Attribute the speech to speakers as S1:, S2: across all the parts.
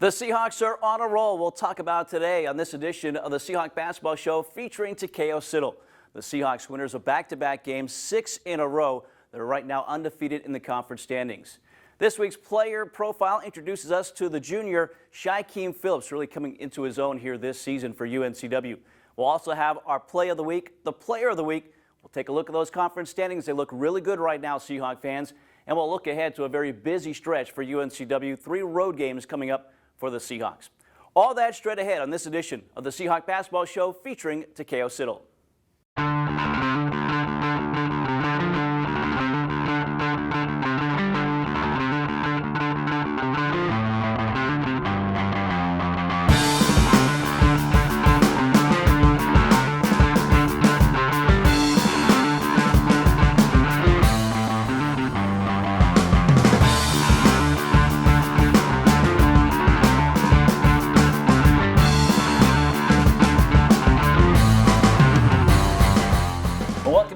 S1: The Seahawks are on a roll. We'll talk about today on this edition of the Seahawk Basketball Show featuring Takeo Siddle. The Seahawks winners of back-to-back games, 6 in a row. They're right now undefeated in the conference standings. This week's player profile introduces us to the junior Shykel Phillips, really coming into his own here this season for UNCW. We'll also have our play of the week, the player of the week. We'll take a look at those conference standings. They look really good right now, Seahawk fans. And we'll look ahead to a very busy stretch for UNCW. 3 road games coming up for the Seahawks. All that straight ahead on this edition of the Seahawk Basketball Show featuring Takeo Siddle.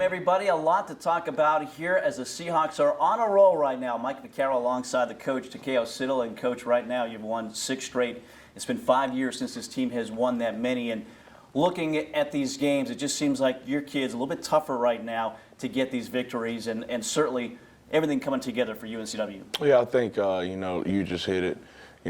S1: Everybody, a lot to talk about here as the Seahawks are on a roll right now. Mike McCarroll alongside the coach, Takeo Siddle. And coach, right now you've won 6 straight. It's been 5 years since this team has won that many. And looking at these games, it just seems like your kids a little bit tougher right now to get these victories, and certainly everything coming together for UNCW.
S2: Yeah, I think you just hit it.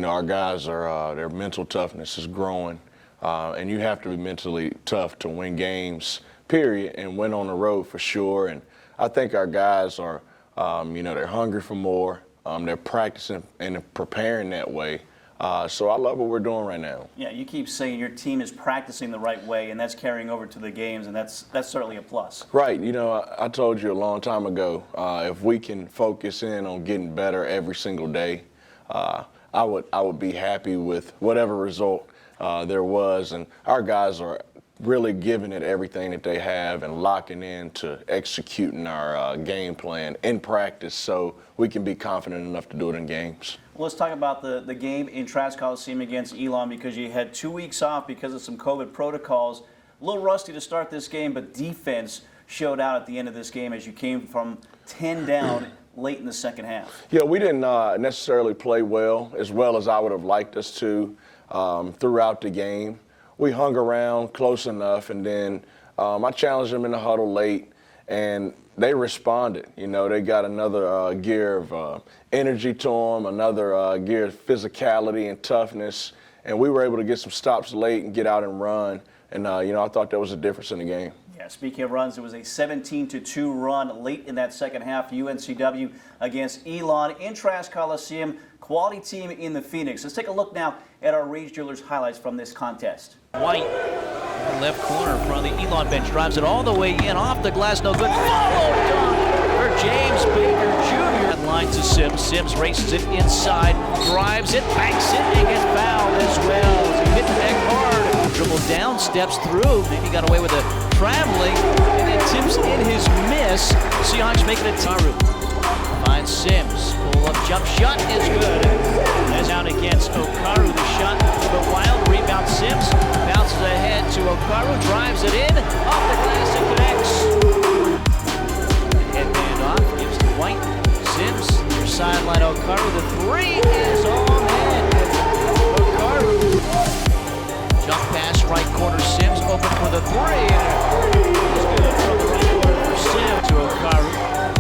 S2: Our guys are their mental toughness is growing, and you have to be mentally tough to win games. Period, and went on the road for sure. And I think our guys are, they're hungry for more. They're practicing and preparing that way. So I love what we're doing right now.
S1: Yeah, you keep saying your team is practicing the right way, and that's carrying over to the games, and that's certainly a plus.
S2: Right. I told you a long time ago, if we can focus in on getting better every single day, I would be happy with whatever result there was. And our guys are really giving it everything that they have and locking in to executing our game plan in practice so we can be confident enough to do it in games.
S1: Well, let's talk about the game in Trask Coliseum against Elon, because you had 2 weeks off because of some COVID protocols. A little rusty to start this game, but defense showed out at the end of this game as you came from 10 down late in the second half.
S2: Yeah, we didn't necessarily play well as I would have liked us to throughout the game. We hung around close enough, and then I challenged them in the huddle late, and they responded. They got another gear of energy to them, another gear of physicality and toughness, and we were able to get some stops late and get out and run, and I thought that was a difference in the game.
S1: Yeah, speaking of runs, it was a 17-2 run late in that second half, UNCW against Elon in Trask Coliseum. Quality team in the Phoenix. Let's take a look now at our Rage Jewelers highlights from this contest.
S3: White, left corner in front of the Elon bench, drives it all the way in, off the glass, no good. Follow dunk for James Baker Jr. Line to Sims. Sims races it inside, drives it, banks it, and gets fouled as well. As he hit the deck hard. Dribble down, steps through, maybe got away with a traveling, and then tips in his miss. Seahawks making it Taru. Finds Sims. Pull-up jump shot is good. As out against Okaru, the shot the wild rebound. Sims bounces ahead to Okaru, drives it in, off the glass and connects. Headband off, gives to White. Sims, near sideline Okaru. The 3 is on in. Okaru. Jump pass, right corner. Sims open for the 3. It's good from the right corner for Sims to Okaru.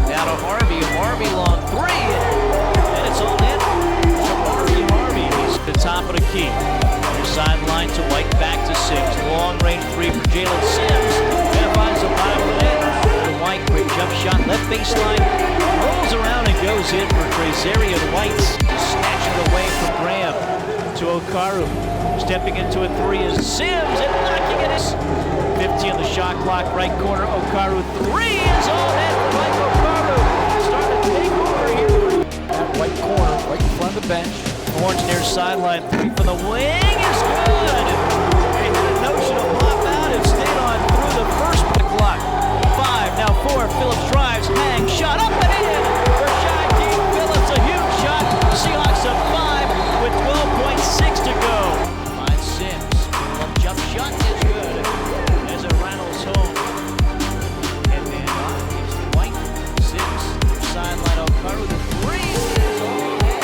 S3: Now to Harvey. Harvey long 3. And it's all in for Harvey. He's at the top of the key. Near sideline to White, back to Sims. Long range 3 for Jalen. Sims finds a bottom of the net. To White, quick jump shot, left baseline. Rolls around and goes in for Trezerio White. Snatching it away from Graham to Okaru. Stepping into a 3 is Sims and knocking it in. 50 on the shot clock, right corner. Okaru 3 is all in for Mike Okaru. Starting to take over here. That right corner, right in front of the bench. Horns near sideline, 3 from the wing is good. They had a notion to pop out and stayed on through the first clock. 5, now 4. Phillips drives, hangs, shot up and in for Shykel Phillips. A huge shot. The Seahawks have 5 with 12.6 to go. Finds Sims. Jump shot is good. As it rattles home. Headband off, gives to White. Sims, sideline Okaru. The 3 is all in.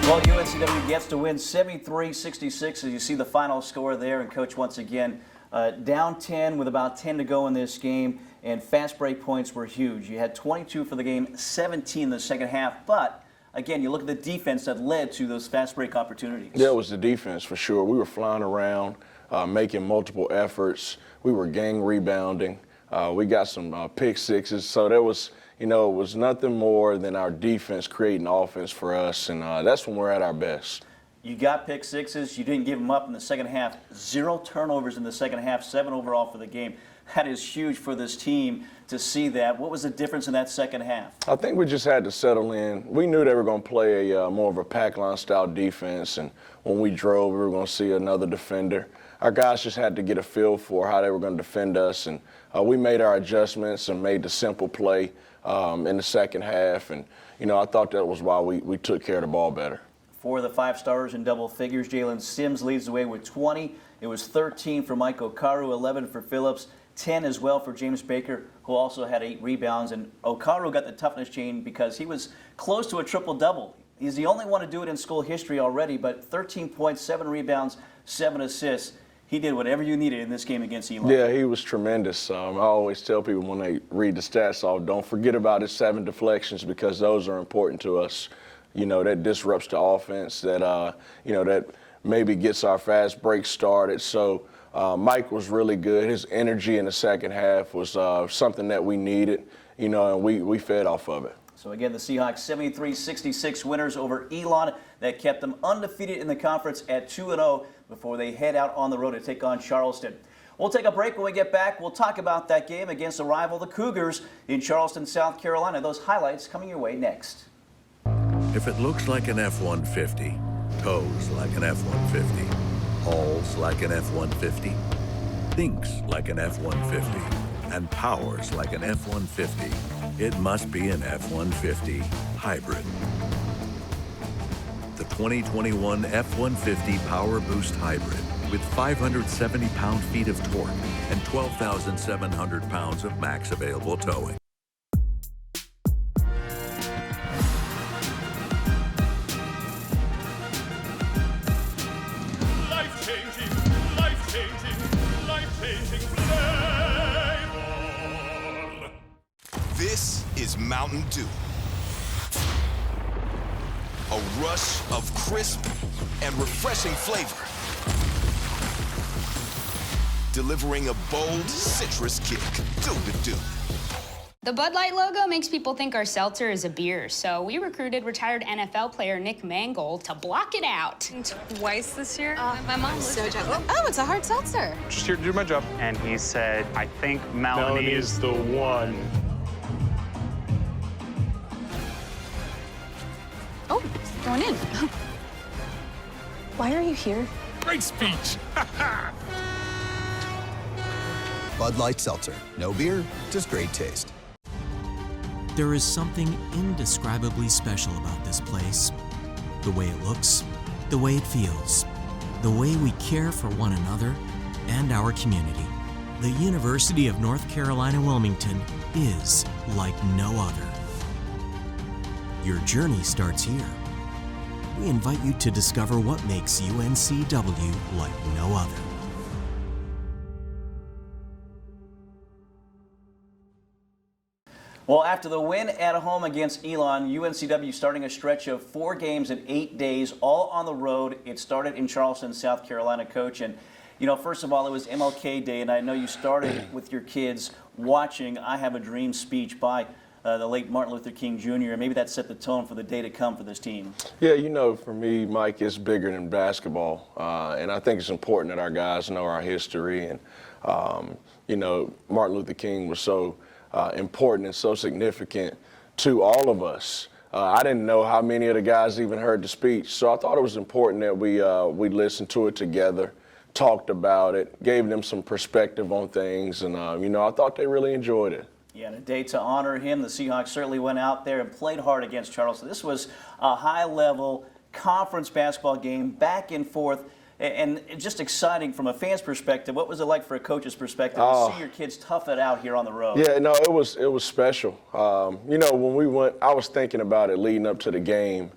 S1: Well, UNCW gets to win 73-66 as you see the final score there. And Coach, once again, down 10 with about 10 to go in this game. And fast break points were huge. You had 22 for the game, 17 in the second half. But, again, you look at the defense that led to those fast break opportunities.
S2: Yeah, it was the defense for sure. We were flying around, making multiple efforts. We were gang rebounding. We got some pick sixes. So there was, it was nothing more than our defense creating offense for us. And that's when we're at our best.
S1: You got pick sixes. You didn't give them up in the second half. 0 turnovers in the second half, 7 overall for the game. That is huge for this team to see that. What was the difference in that second half?
S2: I think we just had to settle in. We knew they were going to play a more of a pack line style defense, and when we drove, we were going to see another defender. Our guys just had to get a feel for how they were going to defend us, and we made our adjustments and made the simple play in the second half. And I thought that was why we took care of the ball better.
S1: 4 of the 5 starters in double figures. Jalen Sims leads the way with 20. It was 13 for Mike Okaru, 11 for Phillips, 10 as well for James Baker, who also had 8 rebounds. And Okaru got the toughness chain because he was close to a triple-double. He's the only one to do it in school history already, but 13 points, 7 rebounds, 7 assists. He did whatever you needed in this game against Elon.
S2: Yeah, he was tremendous. I always tell people when they read the stats off, don't forget about his 7 deflections because those are important to us. That disrupts the offense, that, that maybe gets our fast break started. So Mike was really good. His energy in the second half was something that we needed, and we fed off of it.
S1: So again, the Seahawks 73-66 winners over Elon. That kept them undefeated in the conference at 2-0 before they head out on the road to take on Charleston. We'll take a break. When we get back, we'll talk about that game against the rival, the Cougars, in Charleston, South Carolina. Those highlights coming your way next.
S4: If it looks like an F-150, tows like an F-150, hauls like an F-150, thinks like an F-150, and powers like an F-150, it must be an F-150 hybrid. The 2021 F-150 Power Boost Hybrid with 570 pound-feet of torque and 12,700 pounds of max available towing.
S5: This is Mountain Dew. A rush of crisp and refreshing flavor. Delivering a bold citrus kick. Do the Dew.
S6: The Bud Light logo makes people think our seltzer is a beer, so we recruited retired NFL player Nick Mangold to block it out.
S7: Twice this year?
S6: My mom was
S7: So oh, it's a hard seltzer.
S8: Just here to do my job. And he said, I think Melanie is the one.
S6: Oh, going in.
S7: Why are you here?
S8: Great speech.
S5: Bud Light Seltzer. No beer, just great taste.
S9: There is something indescribably special about this place. The way it looks, the way it feels, the way we care for one another and our community. The University of North Carolina, Wilmington is like no other. Your journey starts here. We invite you to discover what makes UNCW like no other.
S1: Well, after the win at home against Elon, UNCW starting a stretch of 4 games in 8 days, all on the road. It started in Charleston, South Carolina, Coach. And, first of all, it was MLK Day, and I know you started with your kids watching I Have a Dream speech by the late Martin Luther King Jr., and maybe that set the tone for the day to come for this team.
S2: Yeah, for me, Mike, it's bigger than basketball. And I think it's important that our guys know our history. And, Martin Luther King was so important and so significant to all of us. I didn't know how many of the guys even heard the speech, so I thought it was important that we listened to it together, talked about it, gave them some perspective on things, and I thought they really enjoyed it.
S1: Yeah, and a day to honor him. The Seahawks certainly went out there and played hard against Charleston. This was a high-level conference basketball game, back and forth. And just exciting from a fan's perspective. What was it like for a coach's perspective to see your kids tough it out here on the road?
S2: Yeah, no, it was special. When we went, I was thinking about it leading up to the game.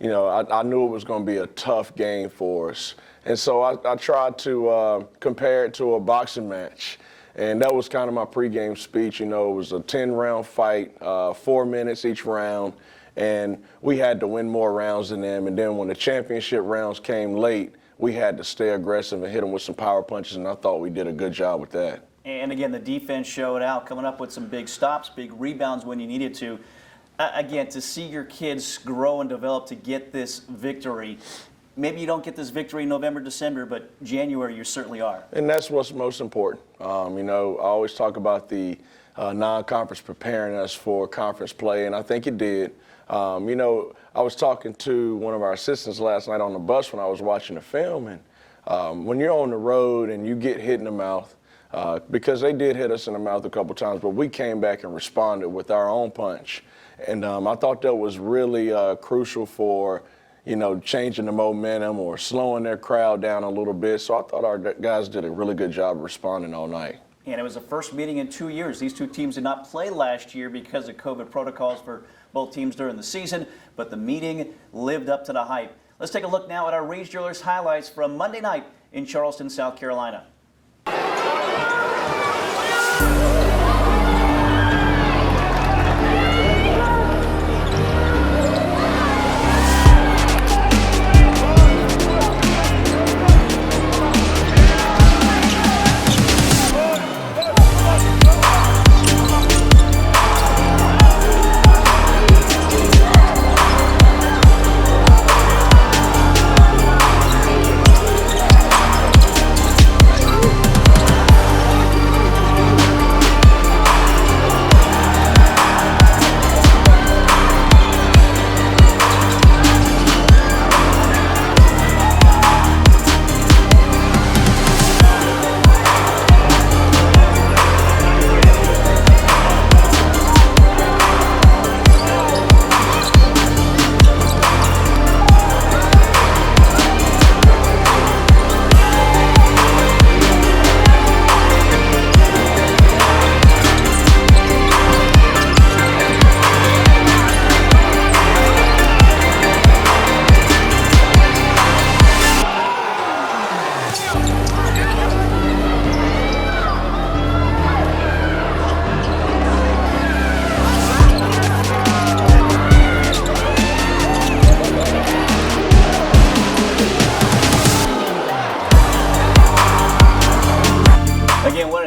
S2: you know, I knew it was going to be a tough game for us. And so I tried to compare it to a boxing match. And that was kind of my pregame speech. You know, it was a 10-round fight, 4 minutes each round. And we had to win more rounds than them. And then when the championship rounds came late, we had to stay aggressive and hit them with some power punches. And I thought we did a good job with that.
S1: And again, the defense showed out, coming up with some big stops, big rebounds when you needed to. Again, to see your kids grow and develop to get this victory. Maybe you don't get this victory in November, December, but January you certainly are.
S2: And that's what's most important. You know, I always talk about the non-conference preparing us for conference play, and I think it did. You know, I was talking to one of our assistants last night on the bus when I was watching the film, and when you're on the road and you get hit in the mouth, because they did hit us in the mouth a couple times, but we came back and responded with our own punch. And I thought that was really crucial for, you know, changing the momentum or slowing their crowd down a little bit. So I thought our guys did a really good job of responding all night.
S1: And it was the first meeting in 2 years. These two teams did not play last year because of COVID protocols for both teams during the season, but the meeting lived up to the hype. Let's take a look now at our Reed's Jewelers highlights from Monday night in Charleston, South Carolina.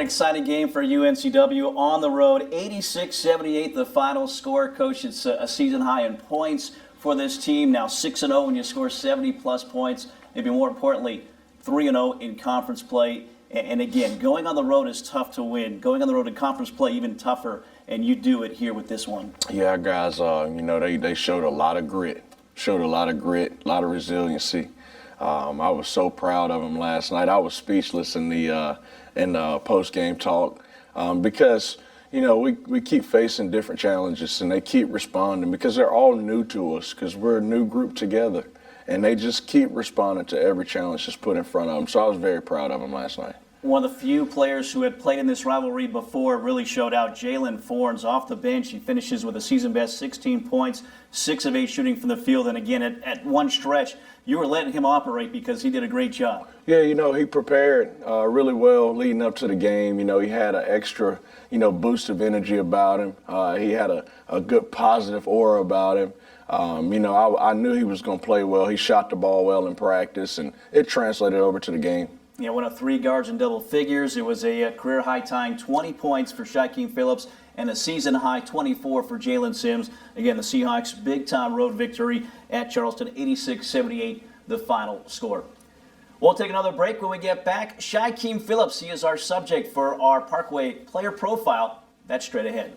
S1: Exciting game for UNCW on the road, 86-78 the final score. Coach, it's a season high in points for this team. Now 6-0 when you score 70-plus points. Maybe more importantly, 3-0 in conference play. And again, going on the road is tough to win. Going on the road in conference play even tougher, and you do it here with this one.
S2: Yeah, guys, you know, they showed a lot of grit, a lot of resiliency. I was so proud of them last night. I was speechless in the post-game talk because, you know, we keep facing different challenges and they keep responding because they're all new to us because we're a new group together. And they just keep responding to every challenge that's put in front of them. So I was very proud of them last night.
S1: One of the few players who had played in this rivalry before really showed out. Jalen Fornes off the bench. He finishes with a season-best 16 points, 6 of 8 shooting from the field. And again, at one stretch, you were letting him operate because he did a great job.
S2: Yeah, you know, he prepared really well leading up to the game. You know, he had an extra, you know, boost of energy about him. He had a good positive aura about him. You know, I knew he was going to play well. He shot the ball well in practice, and it translated over to the game.
S1: Yeah, one of 3 guards in double figures. It was a career-high tying 20 points for Shykel Phillips and a season-high 24 for Jalen Sims. Again, the Seahawks' big-time road victory at Charleston, 86-78, the final score. We'll take another break. When we get back, Shykel Phillips, he is our subject for our Parkway player profile. That's straight ahead.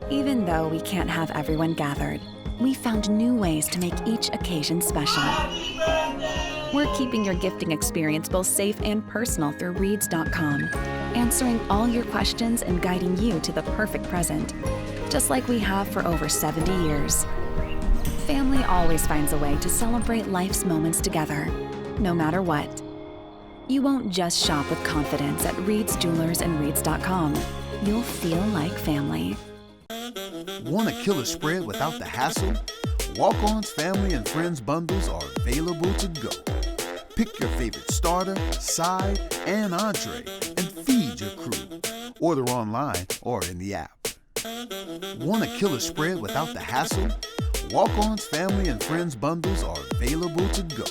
S10: Even though we can't have everyone gathered, we found new ways to make each occasion special. We're keeping your gifting experience both safe and personal through Reeds.com, answering all your questions and guiding you to the perfect present, just like we have for over 70 years. Family always finds a way to celebrate life's moments together, no matter what. You won't just shop with confidence at Reed's Jewelers and Reeds.com. You'll feel like family.
S11: Want to kill a spread without the hassle? Walk-On's Family and Friends bundles are available to go. Pick your favorite starter, side, and entree and feed your crew. Order online or in the app. Want a killer spread without the hassle? Walk-On's Family and Friends bundles are available to go.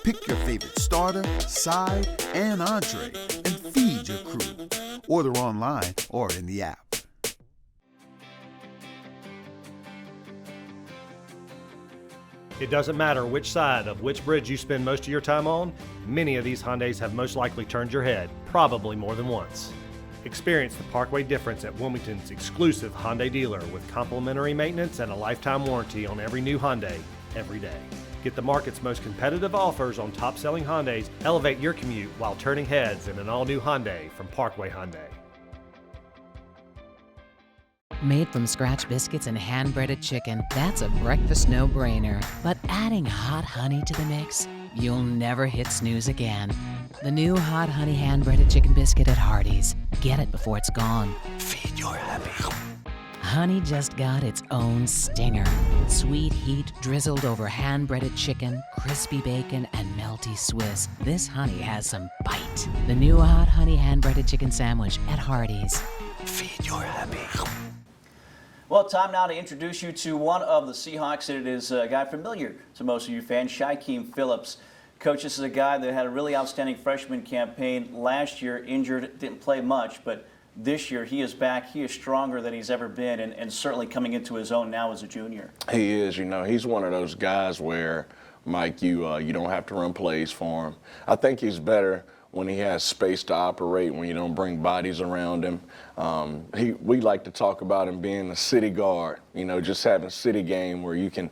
S11: Pick your favorite starter, side, and entree and feed your crew. Order online or in the app.
S12: It doesn't matter which side of which bridge you spend most of your time on, many of these Hyundais have most likely turned your head, probably more than once. Experience the Parkway difference at Wilmington's exclusive Hyundai dealer with complimentary maintenance and a lifetime warranty on every new Hyundai, every day. Get the market's most competitive offers on top-selling Hyundais. Elevate your commute while turning heads in an all-new Hyundai from Parkway Hyundai.
S13: Made from scratch biscuits and hand-breaded chicken, that's a breakfast no-brainer. But adding hot honey to the mix, you'll never hit snooze again. The new hot honey hand-breaded chicken biscuit at Hardee's. Get it before it's gone. Feed your happy. Honey just got its own stinger. Sweet heat drizzled over hand-breaded chicken, crispy bacon, and melty Swiss. This honey has some bite. The new hot honey hand-breaded chicken sandwich at Hardee's. Feed your happy.
S1: Well, time now to introduce you to one of the Seahawks, and it is a guy familiar to most of you fans, Shykel Phillips. Coach, this is a guy that had a really outstanding freshman campaign. Last year, injured, didn't play much, but this year he is back. He is stronger than he's ever been, and certainly coming into his own now as a junior.
S2: He is. You know, he's one of those guys where, Mike, you don't have to run plays for him. I think he's better when he has space to operate, when you don't bring bodies around him. We like to talk about him being a city guard, you know, just having a city game where you can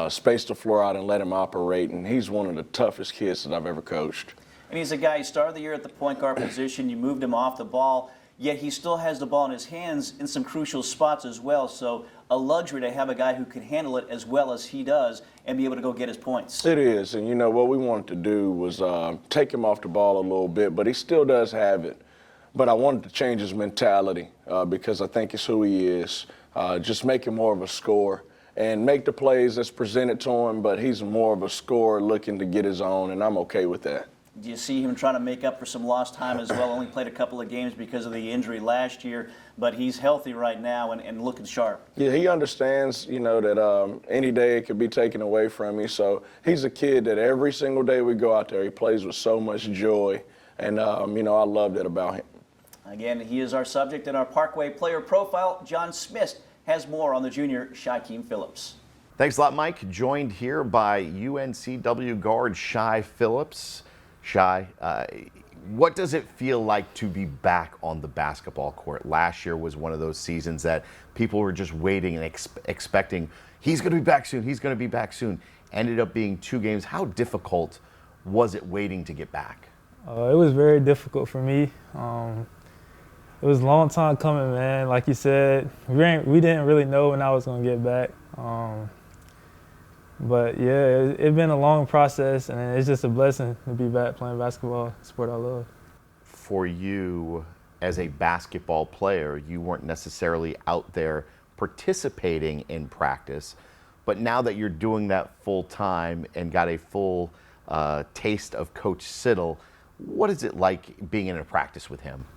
S2: space the floor out and let him operate, and he's one of the toughest kids that I've ever coached.
S1: And he's a guy, you started the year at the point guard position, you moved him off the ball, yet he still has the ball in his hands in some crucial spots as well. So a luxury to have a guy who can handle it as well as he does and be able to go get his points.
S2: It is, and you know, what we wanted to do was take him off the ball a little bit, but he still does have it. But I wanted to change his mentality because I think it's who he is. Just make him more of a scorer and make the plays that's presented to him, but he's more of a scorer looking to get his own, and I'm okay with that.
S1: Do you see him trying to make up for some lost time as well? Only played a couple of games because of the injury last year, but he's healthy right now and looking sharp.
S2: Yeah, he understands, you know, that any day it could be taken away from me. So he's a kid that every single day we go out there, he plays with so much joy, and, you know, I love that about him.
S1: Again, he is our subject in our Parkway player profile. John Smith has more on the junior Shykel Phillips.
S14: Thanks a lot, Mike. Joined here by UNCW guard Shy Phillips. Shy, what does it feel like to be back on the basketball court? Last year was one of those seasons that people were just waiting and expecting, he's going to be back soon, he's going to be back soon. Ended up being 2 games. How difficult was it waiting to get back?
S15: It was very difficult for me. It was a long time coming, man. Like you said, we didn't really know when I was going to get back. But yeah, it's been a long process, and it's just a blessing to be back playing basketball, a sport I love.
S14: For you, as a basketball player, you weren't necessarily out there participating in practice, but now that you're doing that full time and got a full taste of Coach Siddle, what is it like being in a practice with him?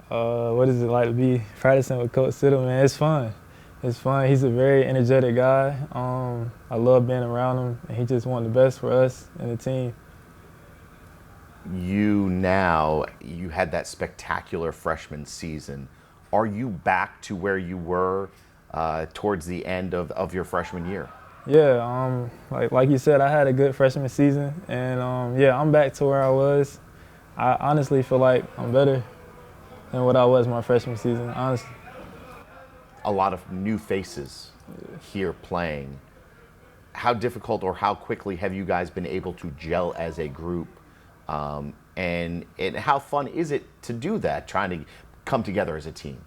S15: What is it like to be practicing with Coach Siddle, man? It's fun. It's fun. He's a very energetic guy. I love being around him, and he just wanted the best for us and the team.
S14: You had that spectacular freshman season. Are you back to where you were towards the end of your freshman year?
S15: Yeah, like you said, I had a good freshman season, and yeah, I'm back to where I was. I honestly feel like I'm better than what I was my freshman season, honestly.
S14: A lot of new faces here playing. How difficult or how quickly have you guys been able to gel as a group? And how fun is it to do that, trying to come together as a team?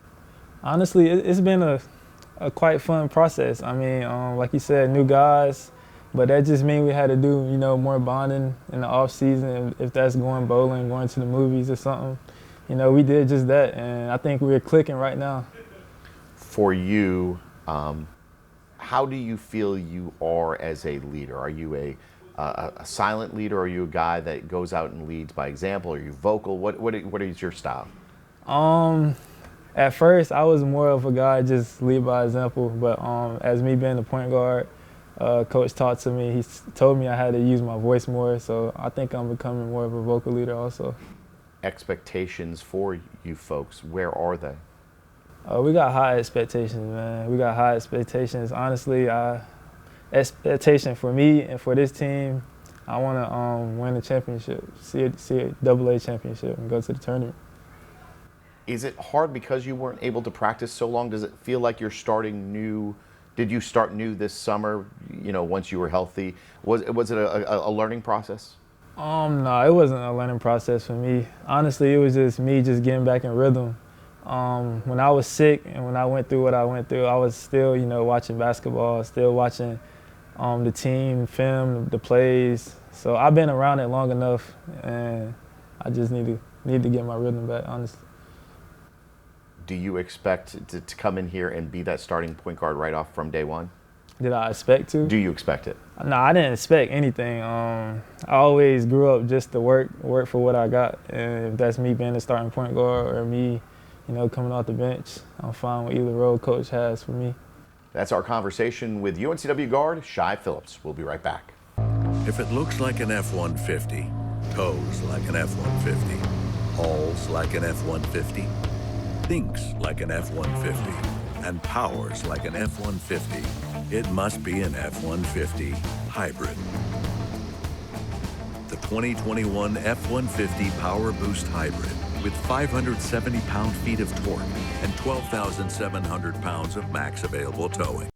S15: Honestly, it's been a quite fun process. I mean, like you said, new guys, but that just means we had to do, you know, more bonding in the off season. If that's going bowling, going to the movies or something, you know, we did just that, and I think we're clicking right now.
S14: For you, How do you feel you are as a leader? Are you a silent leader? Or are you a guy that goes out and leads by example? Are you vocal? What is your style?
S15: At first, I was more of a guy just lead by example, but as me being the point guard, Coach taught to me. He told me I had to use my voice more, so I think I'm becoming more of a vocal leader also.
S14: Expectations for you folks, where are they?
S15: We got high expectations, man. We got high expectations. Honestly, expectation for me and for this team, I want to win a championship, see a AA championship, and go to the tournament.
S14: Is it hard because you weren't able to practice so long? Does it feel like you're starting new? Did you start new this summer, once you were healthy? Was it a learning process?
S15: No, it wasn't a learning process for me. Honestly, it was just me just getting back in rhythm. When I was sick and when I went through what I went through, I was still, watching basketball, still watching the team, film, the plays. So I've been around it long enough, and I just need to get my rhythm back, honestly.
S14: Do you expect to come in here and be that starting point guard right off from day one?
S15: Did I expect to?
S14: Do you expect it?
S15: No, I didn't expect anything. I always grew up just to work for what I got. And if that's me being the starting point guard or me, coming off the bench, I'm fine with either role Coach has for me.
S14: That's our conversation with UNCW guard Shykel Phillips. We'll be right back.
S4: If it looks like an F-150, tows like an F-150, hauls like an F-150, thinks like an F-150, and powers like an F-150, it must be an F-150 hybrid. The 2021 F-150 Power Boost Hybrid with 570 pound-feet of torque and 12,700 pounds of max available towing.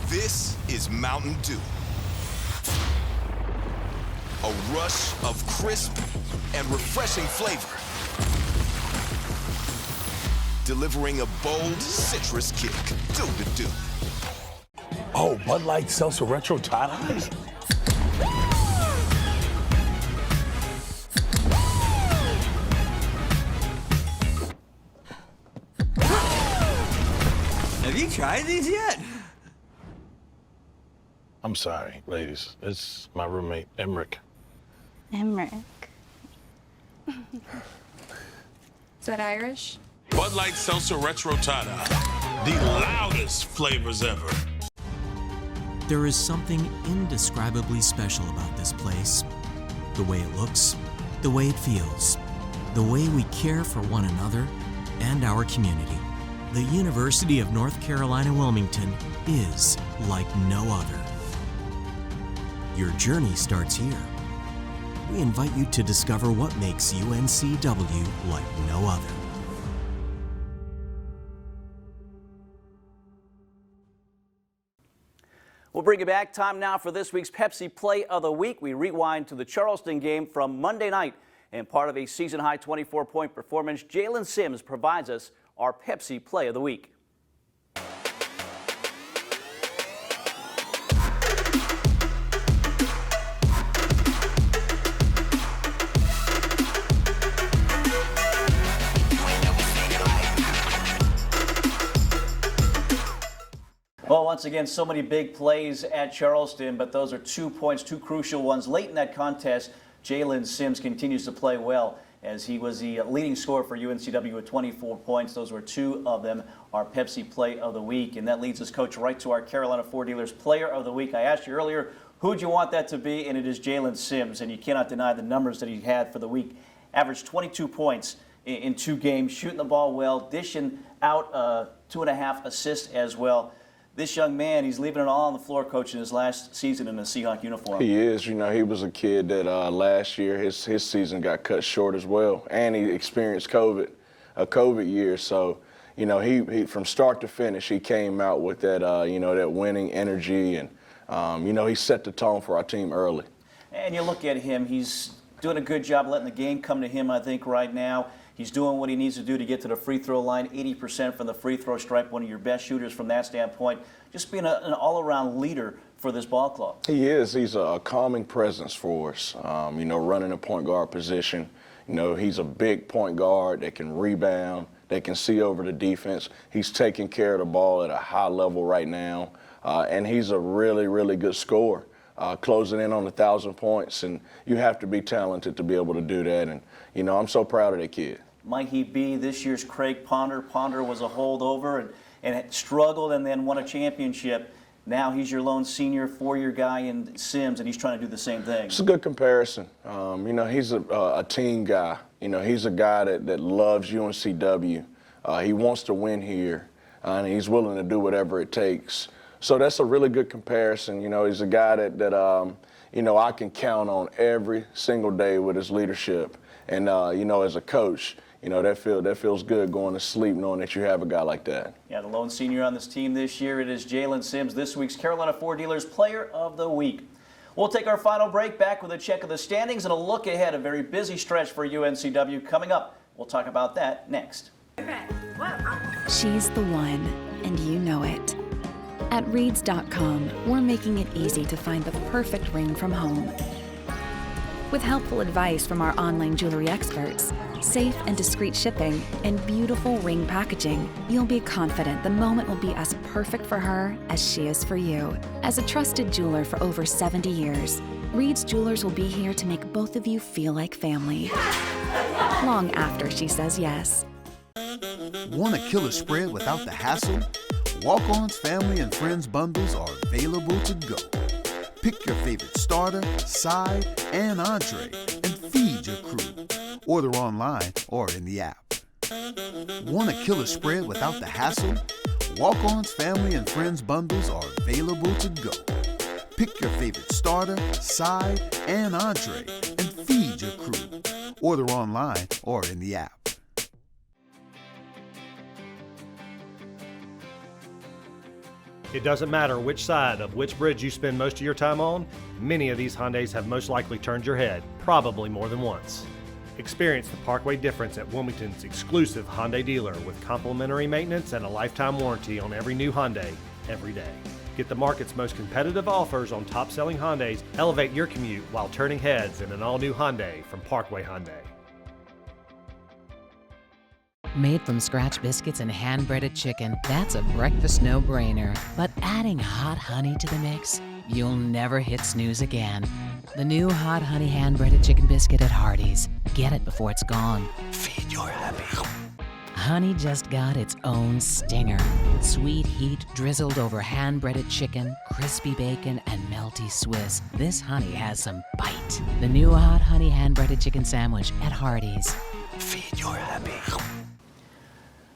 S5: This is Mountain Dew. A rush of crisp and refreshing flavor. Delivering a bold citrus kick. Do the do.
S16: Oh, Bud Light Seltzer Retro Tide.
S17: Have you tried these yet?
S16: I'm sorry, ladies. It's my roommate, Emmerich.
S7: Emmerich. Is that Irish?
S16: Bud Light Seltzer Retro Tide. The loudest flavors ever.
S9: There is something indescribably special about this place. The way it looks, the way it feels, the way we care for one another and our community. The University of North Carolina, Wilmington is like no other. Your journey starts here. We invite you to discover what makes UNCW like no other.
S1: We'll bring you back. Time now for this week's Pepsi Play of the Week. We rewind to the Charleston game from Monday night. And part of a season-high 24-point performance, Jalen Sims provides us our Pepsi Play of the Week. Well, once again, so many big plays at Charleston, but those are 2 points, two crucial ones. Late in that contest, Jalen Sims continues to play well as he was the leading scorer for UNCW with 24 points. Those were two of them, our Pepsi Play of the Week. And that leads us, Coach, right to our Carolina Ford Dealers Player of the Week. I asked you earlier, who'd you want that to be? And it is Jalen Sims, and you cannot deny the numbers that he had for the week. Averaged 22 points in 2 games, shooting the ball well, dishing out 2.5 assists as well. This young man, he's leaving it all on the floor, Coach, in his last season in a Seahawk uniform.
S2: He is. He was a kid that last year his season got cut short as well, and he experienced a COVID year. So, he from start to finish, he came out with that, that winning energy, and he set the tone for our team early.
S1: And you look at him, he's doing a good job letting the game come to him, I think, right now. He's doing what he needs to do to get to the free throw line, 80% from the free throw stripe, one of your best shooters from that standpoint. Just being an all-around leader for this ball club.
S2: He is. He's a calming presence for us, running the point guard position. He's a big point guard that can rebound, that can see over the defense. He's taking care of the ball at a high level right now, and he's a really, really good scorer, closing in on 1,000 points, and you have to be talented to be able to do that, and, I'm so proud of that kid.
S1: Might he be this year's Craig Ponder? Ponder was a holdover and struggled and then won a championship. Now he's your lone senior, four-year guy in Sims, and he's trying to do the same thing.
S2: It's a good comparison. He's a team guy. He's a guy that loves UNCW. He wants to win here, and he's willing to do whatever it takes. So that's a really good comparison. He's a guy that I can count on every single day with his leadership. And, as a coach, that feels good going to sleep knowing that you have a guy like that.
S1: Yeah, the lone senior on this team this year, it is Jalen Sims, this week's Carolina Ford Dealers Player of the Week. We'll take our final break, back with a check of the standings and a look ahead. A very busy stretch for UNCW coming up. We'll talk about that next.
S10: She's the one, and you know it. At Reeds.com, we're making it easy to find the perfect ring from home. With helpful advice from our online jewelry experts, safe and discreet shipping, and beautiful ring packaging, you'll be confident the moment will be as perfect for her as she is for you. As a trusted jeweler for over 70 years, Reed's Jewelers will be here to make both of you feel like family. Long after she says yes.
S11: Want a killer spread without the hassle? Walk-On's Family and Friends bundles are available to go. Pick your favorite starter, side, and entree, and feed your crew. Order online or in the app. Want a killer spread without the hassle? Walk-On's Family and Friends bundles are available to go. Pick your favorite starter, side, and entree, and feed your crew. Order online or in the app.
S12: It doesn't matter which side of which bridge you spend most of your time on, many of these Hyundais have most likely turned your head, probably more than once. Experience the Parkway difference at Wilmington's exclusive Hyundai dealer with complimentary maintenance and a lifetime warranty on every new Hyundai, every day. Get the market's most competitive offers on top-selling Hyundais. Elevate your commute while turning heads in an all-new Hyundai from Parkway Hyundai.
S13: Made from scratch biscuits and hand-breaded chicken, that's a breakfast no-brainer. But adding hot honey to the mix, you'll never hit snooze again. The new hot honey hand-breaded chicken biscuit at Hardee's. Get it before it's gone. Feed your happy. Honey just got its own stinger. Sweet heat drizzled over hand-breaded chicken, crispy bacon, and melty Swiss. This honey has some bite. The new hot honey hand-breaded chicken sandwich at Hardee's. Feed your happy.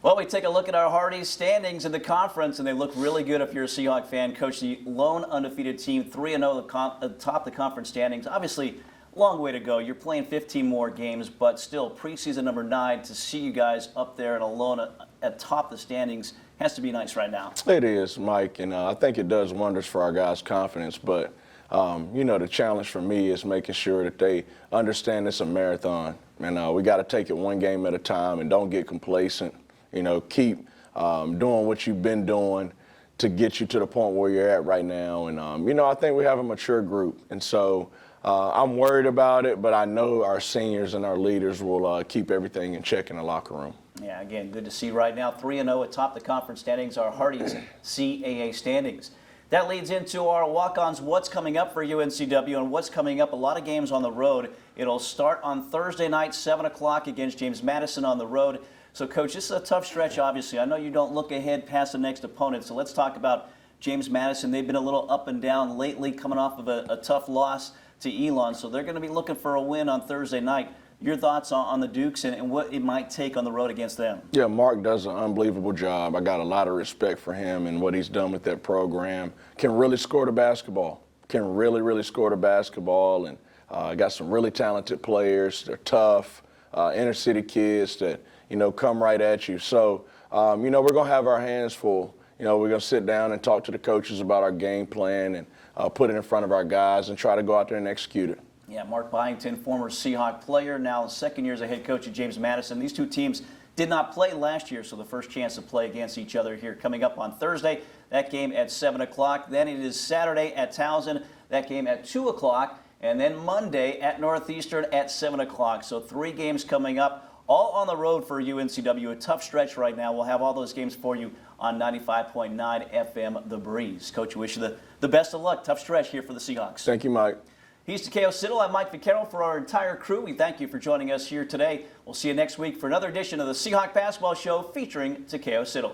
S1: Well, we take a look at our Hardee's standings in the conference, and they look really good if you're a Seahawk fan. Coach, the lone undefeated team, 3-0 atop the conference standings. Obviously, long way to go. You're playing 15 more games, but still, preseason number 9, to see you guys up there and alone atop the standings has to be nice right now.
S2: It is, Mike, and I think it does wonders for our guys' confidence, but the challenge for me is making sure that they understand it's a marathon, and we got to take it one game at a time and don't get complacent. Keep doing what you've been doing to get you to the point where you're at right now. And, I think we have a mature group. And so I'm worried about it, but I know our seniors and our leaders will keep everything in check in the locker room.
S1: Yeah, again, good to see right now. 3-0 atop the conference standings, our Hardee's CAA standings. That leads into our walk-ons, what's coming up for UNCW and what's coming up. A lot of games on the road. It'll start on Thursday night, 7 o'clock against James Madison on the road. So, Coach, this is a tough stretch, obviously. I know you don't look ahead past the next opponent, so let's talk about James Madison. They've been a little up and down lately, coming off of a tough loss to Elon, so they're going to be looking for a win on Thursday night. Your thoughts on the Dukes and what it might take on the road against them? Yeah, Mark does an unbelievable job. I got a lot of respect for him and what he's done with that program. Can really score the basketball. Can really, really score the basketball, and got some really talented players. They're tough, inner city kids that come right at you. So, we're going to have our hands full. We're going to sit down and talk to the coaches about our game plan and put it in front of our guys and try to go out there and execute it. Yeah, Mark Byington, former Seahawk player, now second year as a head coach of James Madison. These two teams did not play last year, so the first chance to play against each other here coming up on Thursday. That game at 7 o'clock. Then it is Saturday at Towson. That game at 2 o'clock. And then Monday at Northeastern at 7 o'clock. So 3 games coming up, all on the road for UNCW. A tough stretch right now. We'll have all those games for you on 95.9 FM The Breeze. Coach, we wish you the best of luck. Tough stretch here for the Seahawks.
S2: Thank you, Mike.
S1: He's Takeo Siddle. I'm Mike Vaccaro. For our entire crew, we thank you for joining us here today. We'll see you next week for another edition of the Seahawk Basketball Show featuring Takeo Siddle.